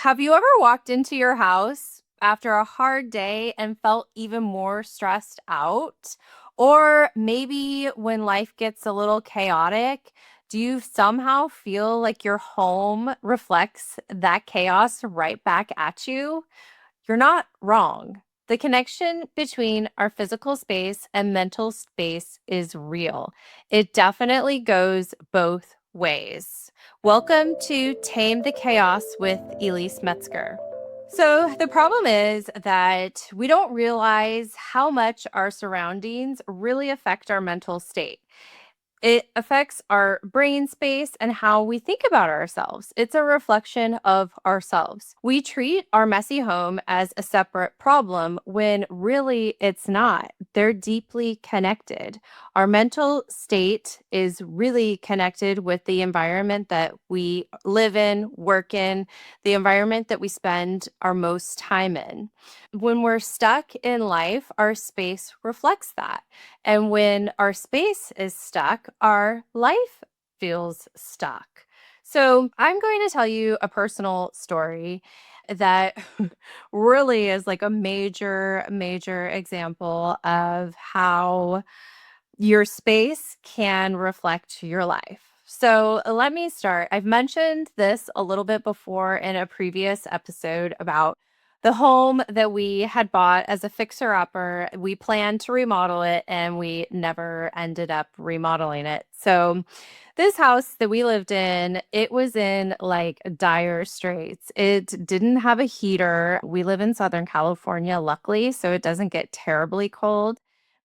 Have you ever walked into your house after a hard day and felt even more stressed out? Or maybe when life gets a little chaotic, do you somehow feel like your home reflects that chaos right back at you? You're not wrong. The connection between our physical space and mental space is real. It definitely goes both ways. Welcome to Tame the Chaos with Elyse Metzger. So, the problem is that we don't realize how much our surroundings really affect our mental state. It affects our brain space and how we think about ourselves. It's a reflection of ourselves. We treat our messy home as a separate problem when really it's not. They're deeply connected. Our mental state is really connected with the environment that we live in, work in, the environment that we spend our most time in. When we're stuck in life, our space reflects that. And when our space is stuck, our life feels stuck. So, I'm going to tell you a personal story that really is like a major example of how your space can reflect your life. So, let me start. I've mentioned this a little bit before in a previous episode about the home that we had bought as a fixer-upper. We planned to remodel it and we never ended up remodeling it. So, this house that we lived in, it was in like dire straits. It didn't have a heater. We live in Southern California, luckily, so it doesn't get terribly cold,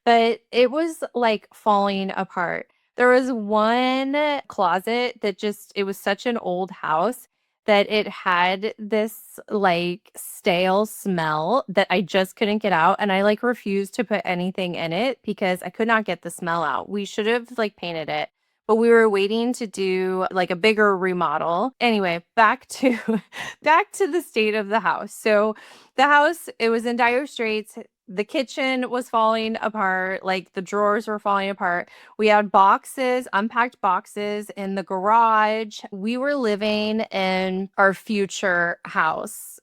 but it was like falling apart. There was one closet that just it was such an old house that it had this like stale smell that I just couldn't get out, and I like refused to put anything in it because I could not get the smell out. We should have like painted it, but we were waiting to do like a bigger remodel. Anyway, back to back to the state of the house. So the house, it was in dire straits. The kitchen was falling apart, like the drawers were falling apart. We had boxes, unpacked boxes in the garage. We were living in our future house,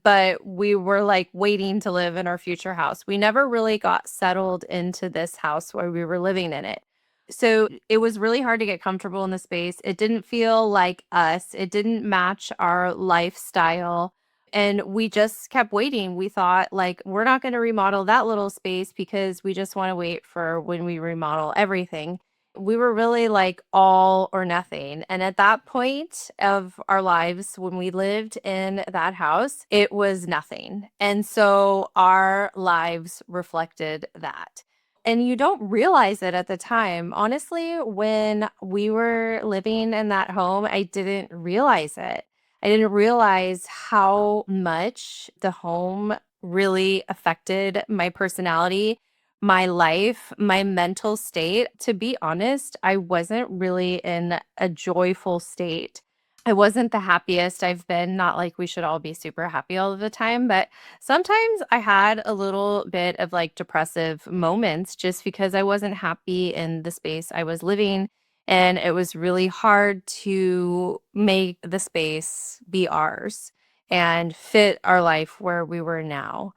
but we were like waiting to live in our future house. We never really got settled into this house where we were living in it. So it was really hard to get comfortable in the space. It didn't feel like us, it didn't match our lifestyle. And we just kept waiting. We thought, like, we're not going to remodel that little space because we just want to wait for when we remodel everything. We were really like all or nothing. And at that point of our lives, when we lived in that house, it was nothing. And so our lives reflected that. And you don't realize it at the time. Honestly, when we were living in that home, I didn't realize it. I didn't realize how much the home really affected my personality, my life, my mental state. To be honest, I wasn't really in a joyful state. I wasn't the happiest I've been. Not like we should all be super happy all of the time, but sometimes I had a little bit of like depressive moments just because I wasn't happy in the space I was living, and it was really hard to make the space be ours and fit our life where we were now.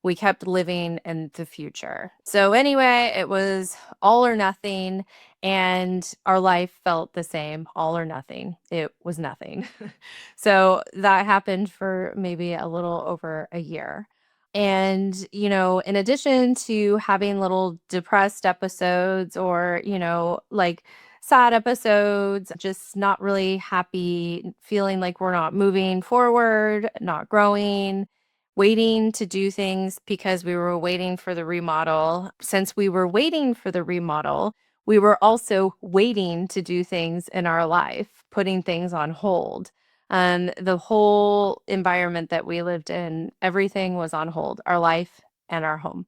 We kept living in the future. So, anyway, it was all or nothing, and our life felt the same, all or nothing. It was nothing. So, that happened for maybe a little over a year. And, in addition to having little depressed episodes or, like sad episodes, just not really happy, feeling like we're not moving forward, not growing, waiting to do things because we were waiting for the remodel. Since we were waiting for the remodel, we were also waiting to do things in our life, putting things on hold. The whole environment that we lived in, everything was on hold, our life and our home.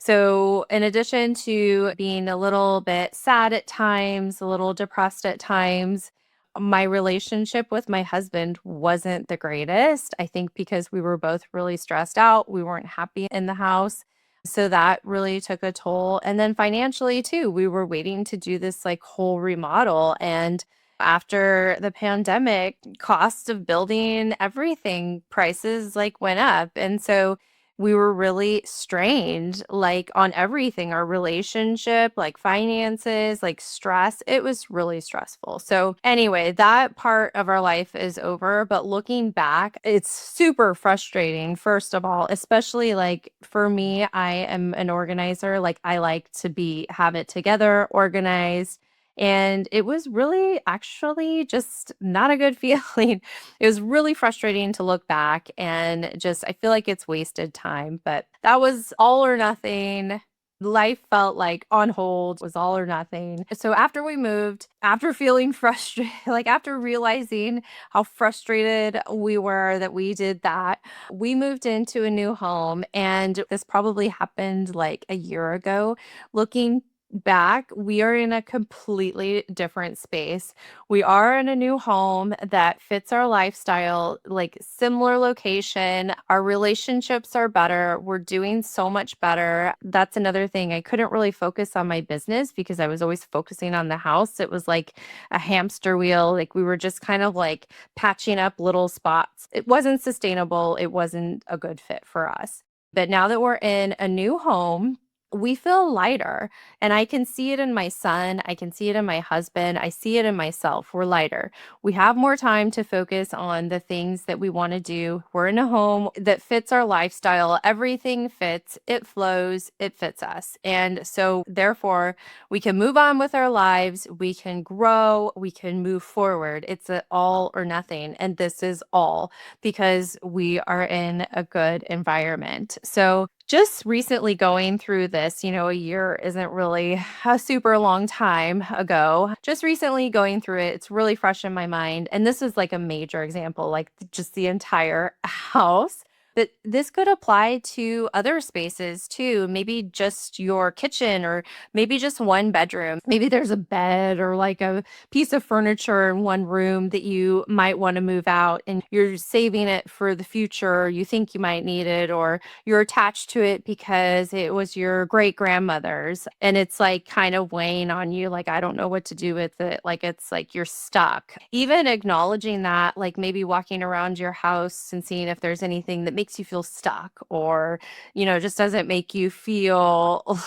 So, in addition to being a little bit sad at times, a little depressed at times, my relationship with my husband wasn't the greatest. I think because we were both really stressed out, we weren't happy in the house. So that really took a toll. And then financially too, we were waiting to do this like whole remodel, and After the pandemic, cost of building everything prices like went up. And so we were really strained like on everything, our relationship, like finances, like stress. It was really stressful. So anyway, that part of our life is over, but looking back, it's super frustrating first of all, especially like for me, I am an organizer, like I like to be have it together, organized, and it was really actually just not a good feeling. It was really frustrating to look back and just, I feel like it's wasted time, but that was all or nothing. Life felt like on hold was all or nothing. So after we moved, after feeling frustrated, like after realizing how frustrated we were that we did that, we moved into a new home. And this probably happened like a year ago. Looking back, we are in a completely different space. We are in a new home that fits our lifestyle, like similar location. Our relationships are better. We're doing so much better. That's another thing. I couldn't really focus on my business because I was always focusing on the house. It was like a hamster wheel. Like we were just kind of like patching up little spots. It wasn't sustainable. It wasn't a good fit for us. But now that we're in a new home, we feel lighter. And I can see it in my son. I can see it in my husband. I see it in myself. We're lighter. We have more time to focus on the things that we want to do. We're in a home that fits our lifestyle. Everything fits, it flows, it fits us. And so, therefore, we can move on with our lives. We can grow. We can move forward. It's a all or nothing. And this is all because we are in a good environment. So, just recently going through this, a year isn't really a super long time ago. Just recently going through it, it's really fresh in my mind. And this is like a major example, like just the entire house. But this could apply to other spaces too. Maybe just your kitchen or maybe just one bedroom. Maybe there's a bed or like a piece of furniture in one room that you might want to move out and you're saving it for the future. You think you might need it, or you're attached to it because it was your great grandmother's and it's like kind of weighing on you. Like, I don't know what to do with it. Like, it's like you're stuck. Even acknowledging that, like maybe walking around your house and seeing if there's anything that makes you feel stuck or, just doesn't make you feel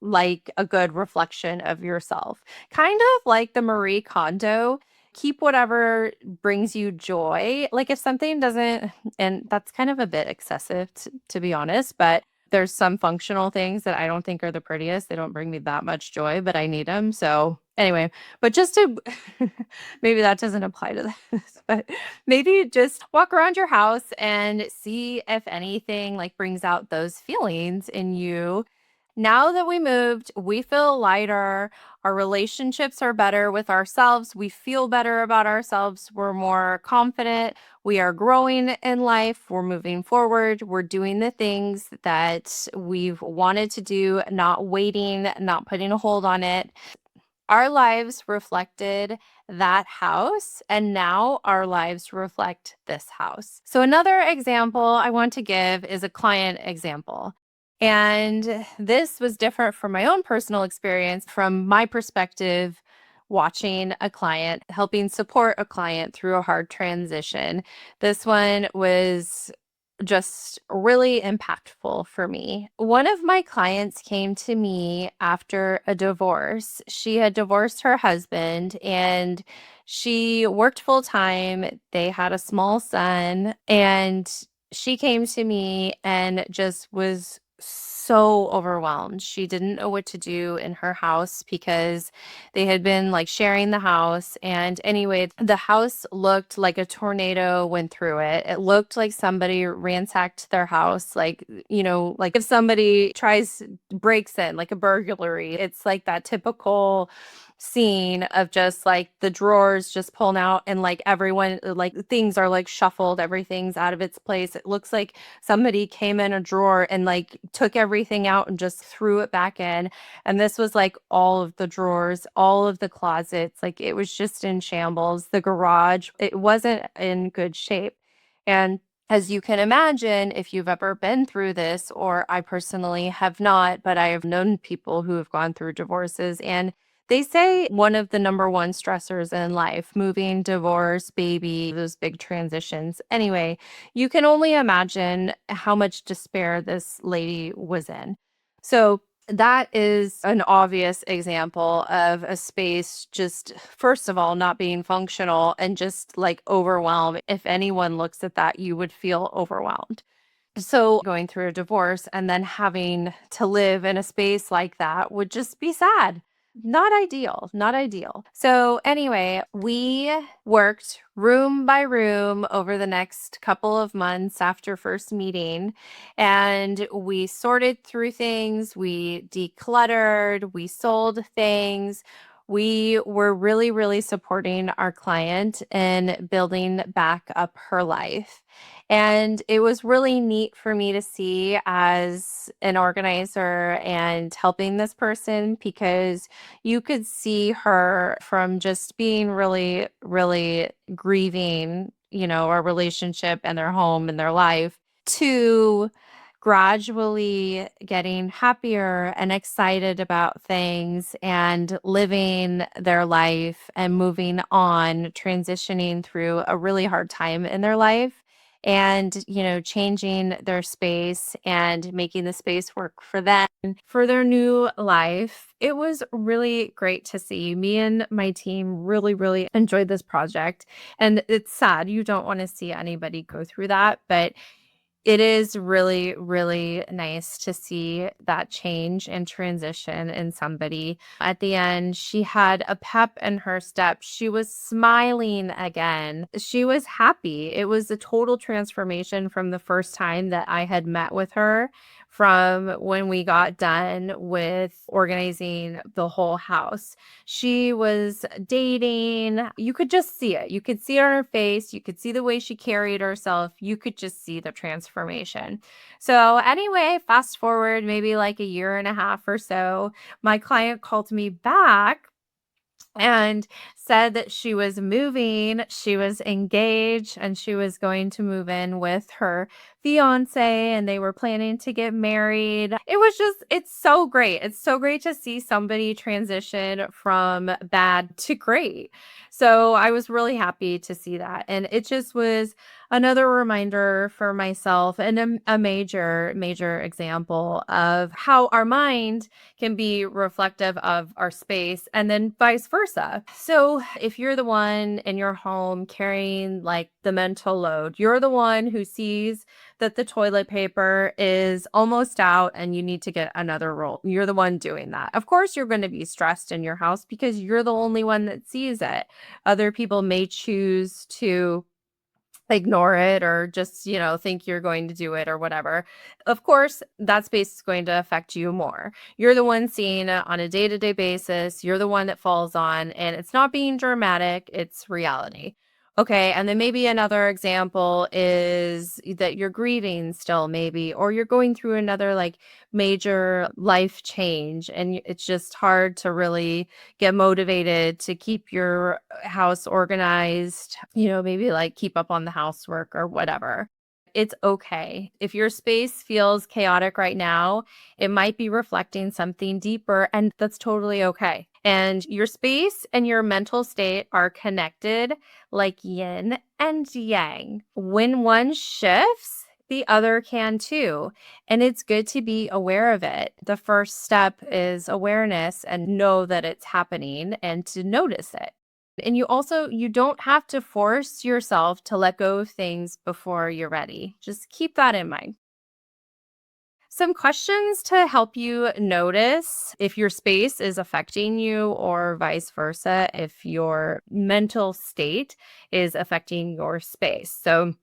like a good reflection of yourself. Kind of like the Marie Kondo, keep whatever brings you joy. Like if something doesn't, and that's kind of a bit excessive to be honest, but there's some functional things that I don't think are the prettiest. They don't bring me that much joy, but I need them. So anyway, but just to maybe that doesn't apply to this, but maybe just walk around your house and see if anything like brings out those feelings in you. Now that we moved, we feel lighter. Our relationships are better with ourselves. We feel better about ourselves. We're more confident. We are growing in life. We're moving forward. We're doing the things that we've wanted to do, not waiting, not putting a hold on it. Our lives reflected that house, and now our lives reflect this house. So, another example I want to give is a client example. And this was different from my own personal experience, from my perspective, watching a client, helping support a client through a hard transition. This one was just really impactful for me. One of my clients came to me after a divorce. She had divorced her husband and she worked full time. They had a small son, and she came to me and just was so overwhelmed. She didn't know what to do in her house because they had been like sharing the house. And anyway, the house looked like a tornado went through it. It looked like somebody ransacked their house. Like, like if somebody breaks in, like a burglary, it's like that typical scene of just like the drawers just pulling out and like everyone, like things are like shuffled, everything's out of its place. It looks like somebody came in a drawer and like took everything out and just threw it back in. And this was like all of the drawers, all of the closets, like it was just in shambles. The garage, it wasn't in good shape. And as you can imagine, if you've ever been through this, or I personally have not, but I have known people who have gone through divorces, and They say one of the number one stressors in life, moving, divorce, baby, those big transitions. Anyway, you can only imagine how much despair this lady was in. So, that is an obvious example of a space just, first of all, not being functional and just like overwhelmed. If anyone looks at that, you would feel overwhelmed. So, going through a divorce and then having to live in a space like that would just be sad. Not ideal, not ideal. So, anyway, we worked room by room over the next couple of months after first meeting, and we sorted through things, we decluttered, we sold things. We were really, really supporting our client in building back up her life. And it was really neat for me to see as an organizer and helping this person because you could see her from just being really, really grieving, a relationship and their home and their life to gradually getting happier and excited about things and living their life and moving on, transitioning through a really hard time in their life and changing their space and making the space work for them for their new life. It was really great to see. Me and my team really, really enjoyed this project, and it's sad you don't want to see anybody go through that, but it is really, really nice to see that change and transition in somebody. At the end, she had a pep in her step. She was smiling again. She was happy. It was a total transformation from the first time that I had met with her, from when we got done with organizing the whole house. She was dating. You could just see it. You could see it on her face. You could see the way she carried herself. You could just see the transformation. So, anyway, fast forward maybe like a year and a half or so, my client called me back and said that she was moving, she was engaged, and she was going to move in with her fiance, and they were planning to get married. It's so great. It's so great to see somebody transition from bad to great. So I was really happy to see that. And it just was another reminder for myself and a major, major example of how our mind can be reflective of our space and then vice versa. So, if you're the one in your home carrying like the mental load, you're the one who sees that the toilet paper is almost out and you need to get another roll. You're the one doing that. Of course, you're going to be stressed in your house because you're the only one that sees it. Other people may choose to ignore it or just, think you're going to do it or whatever. Of course, that space is going to affect you more. You're the one seeing it on a day-to-day basis. You're the one that falls on, and it's not being dramatic, it's reality. Okay, and then maybe another example is that you're grieving still, maybe, or you're going through another like major life change, and it's just hard to really get motivated to keep your house organized, maybe like keep up on the housework or whatever. It's okay. If your space feels chaotic right now, it might be reflecting something deeper, and that's totally okay. And your space and your mental state are connected like yin and yang. When one shifts, the other can too. And it's good to be aware of it. The first step is awareness and know that it's happening and to notice it. And you don't have to force yourself to let go of things before you're ready. Just keep that in mind. Some questions to help you notice if your space is affecting you or vice versa, if your mental state is affecting your space. So,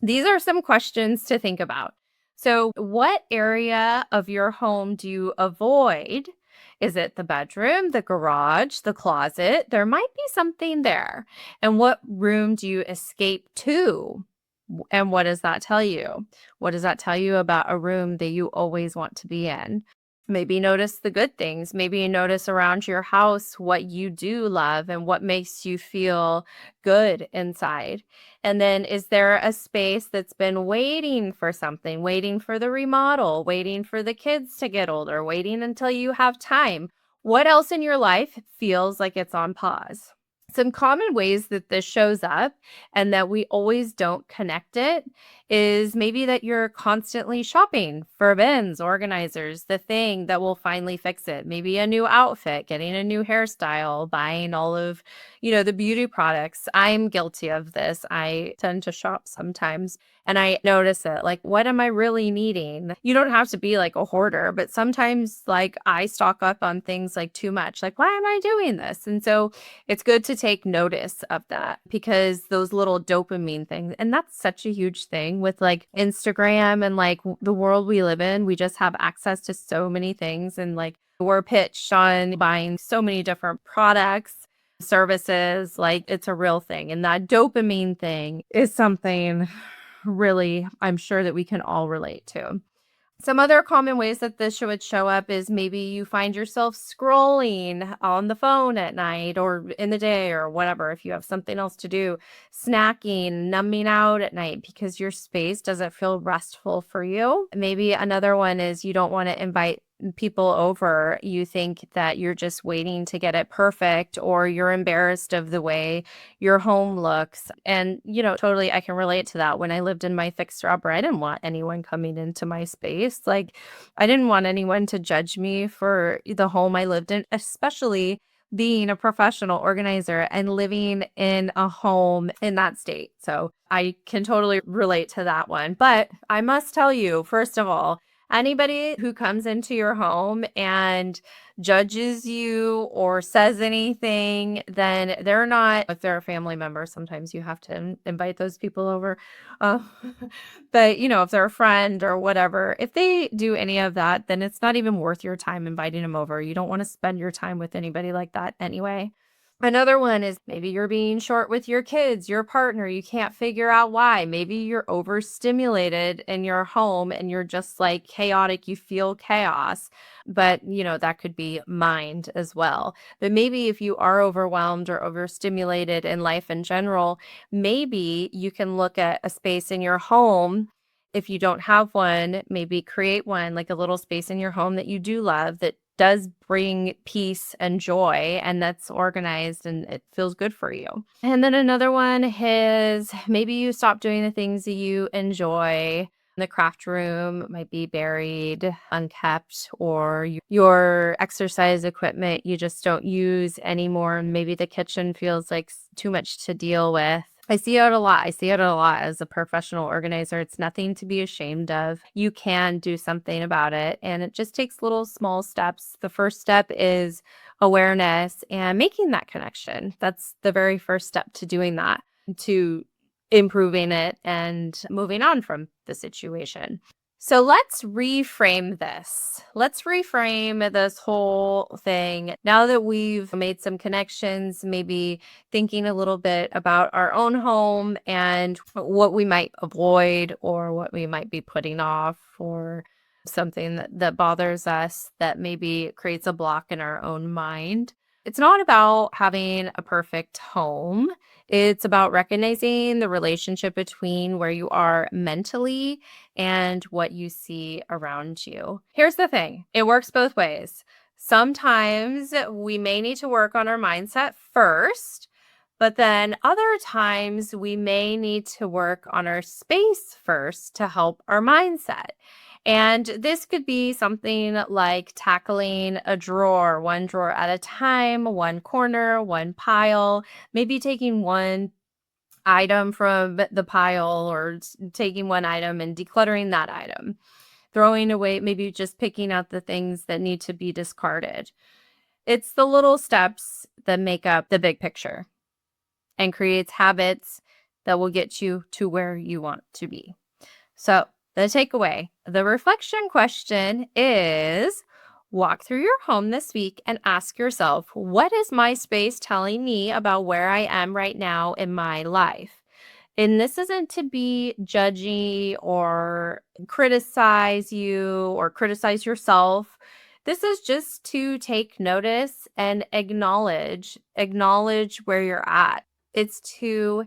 these are some questions to think about. So, what area of your home do you avoid? Is it the bedroom, the garage, the closet? There might be something there. And what room do you escape to? And what does that tell you? What does that tell you about a room that you always want to be in? Maybe notice the good things. Maybe notice around your house what you do love and what makes you feel good inside. And then, is there a space that's been waiting for something, waiting for the remodel, waiting for the kids to get older, waiting until you have time? What else in your life feels like it's on pause? Some common ways that this shows up and that we always don't connect it is maybe that you're constantly shopping for bins, organizers, the thing that will finally fix it. Maybe a new outfit, getting a new hairstyle, buying all of, the beauty products. I'm guilty of this. I tend to shop sometimes and I notice it. Like, what am I really needing? You don't have to be like a hoarder, but sometimes like I stock up on things like too much. Like, why am I doing this? And so it's good to take notice of that because those little dopamine things, and that's such a huge thing with like Instagram and like the world we live in. We just have access to so many things and like we're pitched on buying so many different products, services, like it's a real thing. And that dopamine thing is something really I'm sure that we can all relate to. Some other common ways that this would show up is maybe you find yourself scrolling on the phone at night or in the day or whatever, if you have something else to do, snacking, numbing out at night because your space doesn't feel restful for you. Maybe another one is you don't want to invite people over. You think that you're just waiting to get it perfect or you're embarrassed of the way your home looks. And, totally, I can relate to that. When I lived in my fixer upper, I didn't want anyone coming into my space. Like, I didn't want anyone to judge me for the home I lived in, especially being a professional organizer and living in a home in that state. So I can totally relate to that one. But I must tell you, first of all, anybody who comes into your home and judges you or says anything, then they're not, if they're a family member, sometimes you have to invite those people over. Uh, but, if they're a friend or whatever, if they do any of that, then it's not even worth your time inviting them over. You don't want to spend your time with anybody like that anyway. Another one is maybe you're being short with your kids, your partner, you can't figure out why. Maybe you're overstimulated in your home and you're just like chaotic, you feel chaos, but that could be mind as well. But maybe if you are overwhelmed or overstimulated in life in general, maybe you can look at a space in your home. If you don't have one, maybe create one, like a little space in your home that you do love that does bring peace and joy and that's organized and it feels good for you. And then another one is maybe you stop doing the things that you enjoy. The craft room might be buried, unkept, or your exercise equipment you just don't use anymore. Maybe the kitchen feels like too much to deal with. I see it a lot. I see it a lot as a professional organizer. It's nothing to be ashamed of. You can do something about it, and it just takes little small steps. The first step is awareness and making that connection. That's the very first step to doing that, to improving it and moving on from the situation. So let's reframe this. Let's reframe this whole thing. Now that we've made some connections, maybe thinking a little bit about our own home and what we might avoid or what we might be putting off or something that bothers us that maybe creates a block in our own mind. It's not about having a perfect home. It's about recognizing the relationship between where you are mentally and what you see around you. Here's the thing, it works both ways. Sometimes we may need to work on our mindset first, but then other times we may need to work on our space first to help our mindset. And this could be something like tackling a drawer, one drawer at a time, one corner, one pile, maybe taking one item from the pile or taking one item and decluttering that item, throwing away, maybe just picking out the things that need to be discarded. It's the little steps that make up the big picture and creates habits that will get you to where you want to be. So the takeaway, the reflection question is walk through your home this week and ask yourself, what is my space telling me about where I am right now in my life? And this isn't to be judgy or criticize you or criticize yourself. This is just to take notice and acknowledge where you're at. It's to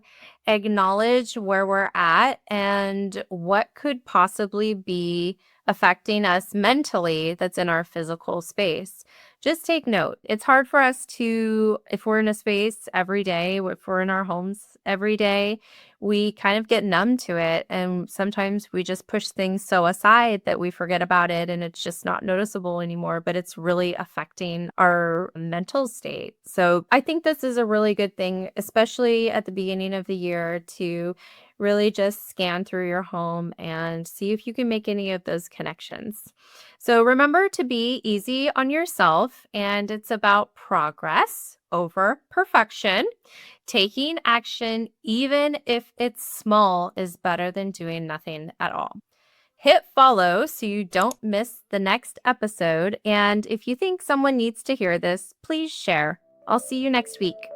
acknowledge where we're at and what could possibly be affecting us mentally that's in our physical space. Just take note. It's hard for us to, if we're in a space every day, if we're in our homes every day, we kind of get numb to it. And sometimes we just push things so aside that we forget about it and it's just not noticeable anymore, but it's really affecting our mental state. So I think this is a really good thing, especially at the beginning of the year, to really just scan through your home and see if you can make any of those connections. So remember to be easy on yourself, and it's about progress over perfection. Taking action, even if it's small, is better than doing nothing at all. Hit follow so you don't miss the next episode. And if you think someone needs to hear this, please share. I'll see you next week.